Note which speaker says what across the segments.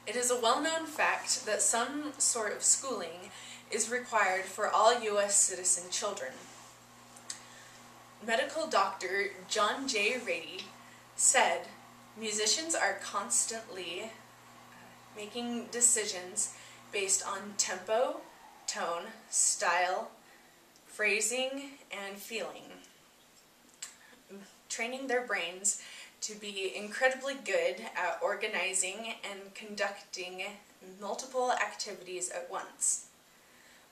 Speaker 1: It is a well-known fact that some sort of schooling is required for all U.S. citizen children. Medical doctor John J. Rady said, "Musicians are constantly making decisions based on tempo, tone, style, phrasing, and feeling, training their brains to be incredibly good at organizing and conducting multiple activities at once.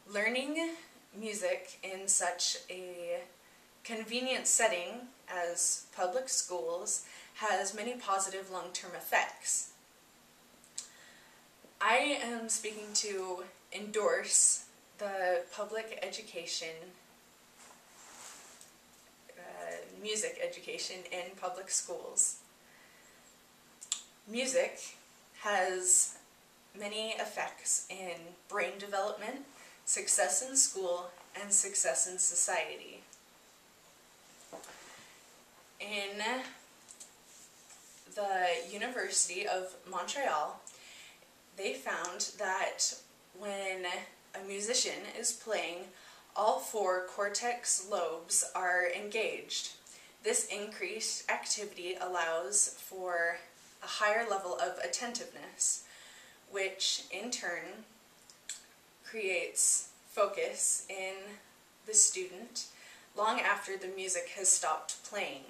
Speaker 1: Learning music in such a convenient setting as public schools has many positive long-term effects." I am speaking to endorse the public education, music education in public schools. Music has many effects in brain development, success in school, and success in society. In the University of Montreal, they found that when a musician is playing, all 4 cortex lobes are engaged. This increased activity allows for a higher level of attentiveness, which in turn creates focus in the student long after the music has stopped playing.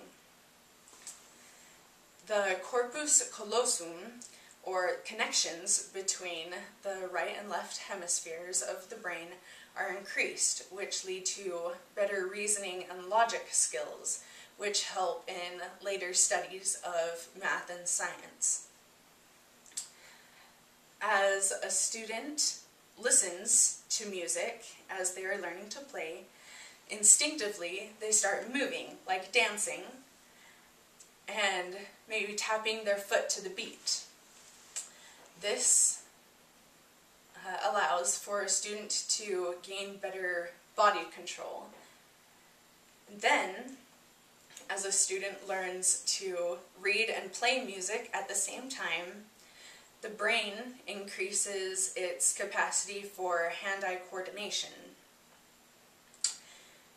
Speaker 1: The corpus callosum, or connections between the right and left hemispheres of the brain, are increased, which lead to better reasoning and logic skills, which help in later studies of math and science. As a student listens to music as they are learning to play, instinctively they start moving, like dancing, and maybe tapping their foot to the beat. This allows for a student to gain better body control. Then, as a student learns to read and play music at the same time, the brain increases its capacity for hand-eye coordination.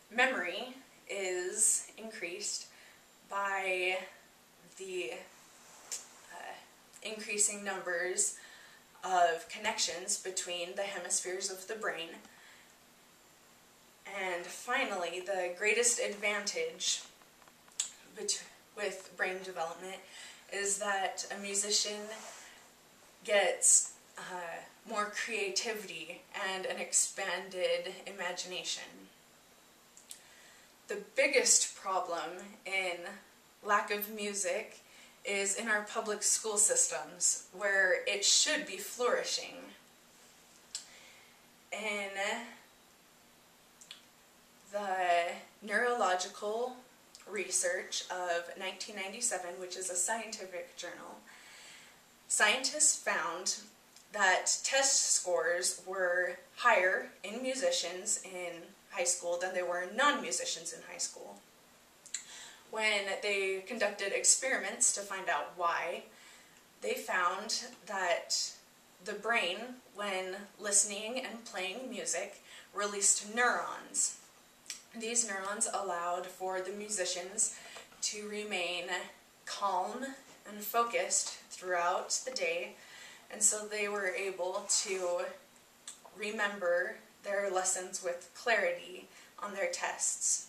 Speaker 1: Memory is increased by the increasing numbers of connections between the hemispheres of the brain. And finally, the greatest advantage with brain development is that a musician gets more creativity and an expanded imagination. The biggest problem in lack of music is in our public school systems, where it should be flourishing. In the neurological research of 1997, which is a scientific journal, scientists found that test scores were higher in musicians in high school than they were in non-musicians in high school. When they conducted experiments to find out why, they found that the brain, when listening and playing music, released neurons. These neurons allowed for the musicians to remain calm and focused throughout the day, and so they were able to remember their lessons with clarity on their tests.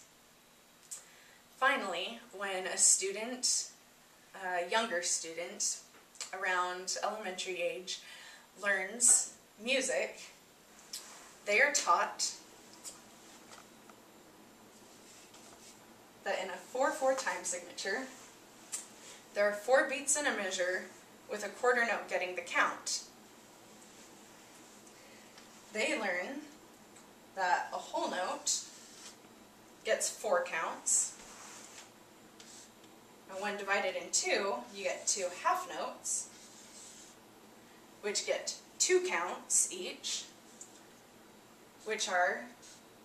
Speaker 1: Finally, when a student, a younger student, around elementary age, learns music, they are taught that in a 4/4 time signature, there are 4 beats in a measure with a quarter note getting the count. They learn that a whole note gets 4 counts, and when divided in 2, you get 2 half notes, which get 2 counts each, which are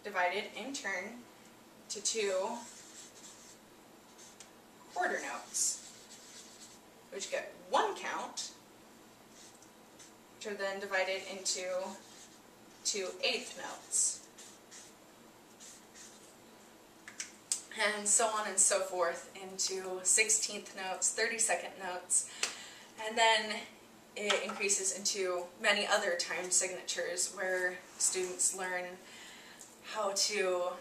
Speaker 1: divided in turn to 2 quarter notes, which get 1 count, which are then divided into 2/8 notes. And so on and so forth into 16th notes, 32nd notes, and then it increases into many other time signatures where students learn how to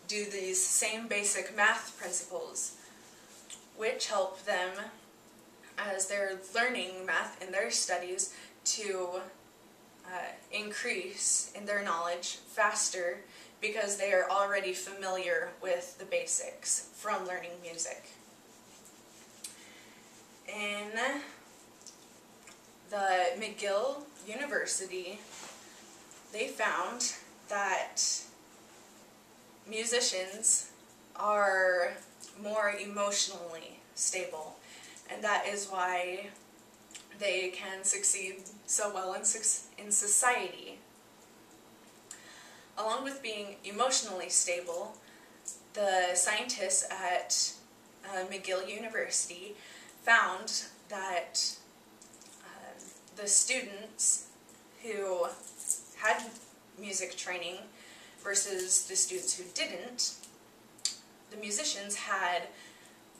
Speaker 1: do these same basic math principles, which help them as they're learning math in their studies to increase in their knowledge faster because they are already familiar with the basics from learning music. In the McGill University, they found that musicians are more emotionally stable, and that is why they can succeed so well in society. Along with being emotionally stable, the scientists at McGill University found that the students who had music training versus the students who didn't, the musicians had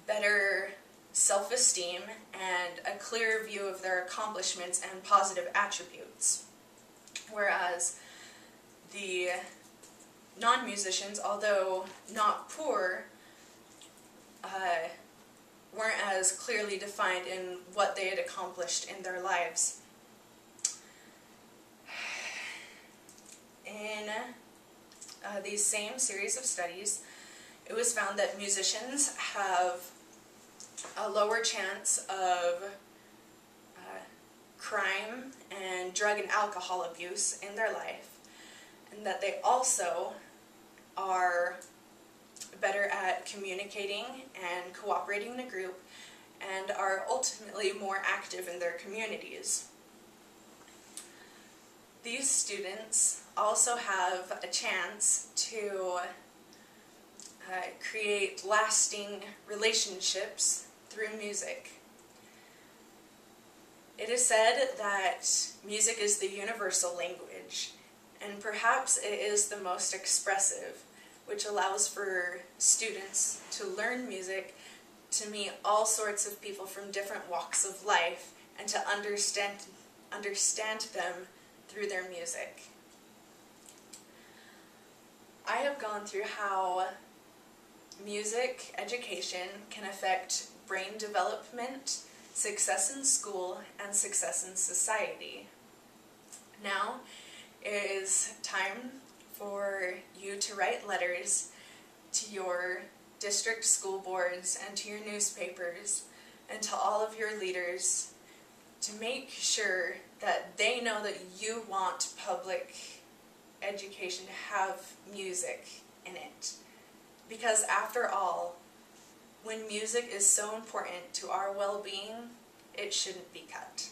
Speaker 1: better self-esteem and a clear view of their accomplishments and positive attributes, whereas the non-musicians, although not poor, weren't as clearly defined in what they had accomplished in their lives. In these same series of studies, it was found that musicians have a lower chance of crime and drug and alcohol abuse in their life, and that they also are better at communicating and cooperating in a group and are ultimately more active in their communities. These students also have a chance to create lasting relationships through music. It is said that music is the universal language, and perhaps it is the most expressive, which allows for students to learn music, to meet all sorts of people from different walks of life, and to understand them through their music. I have gone through how music education can affect brain development, success in school, and success in society. Now it is time for you to write letters to your district school boards and to your newspapers and to all of your leaders to make sure that they know that you want public education to have music in it. Because after all, when music is so important to our well-being, it shouldn't be cut.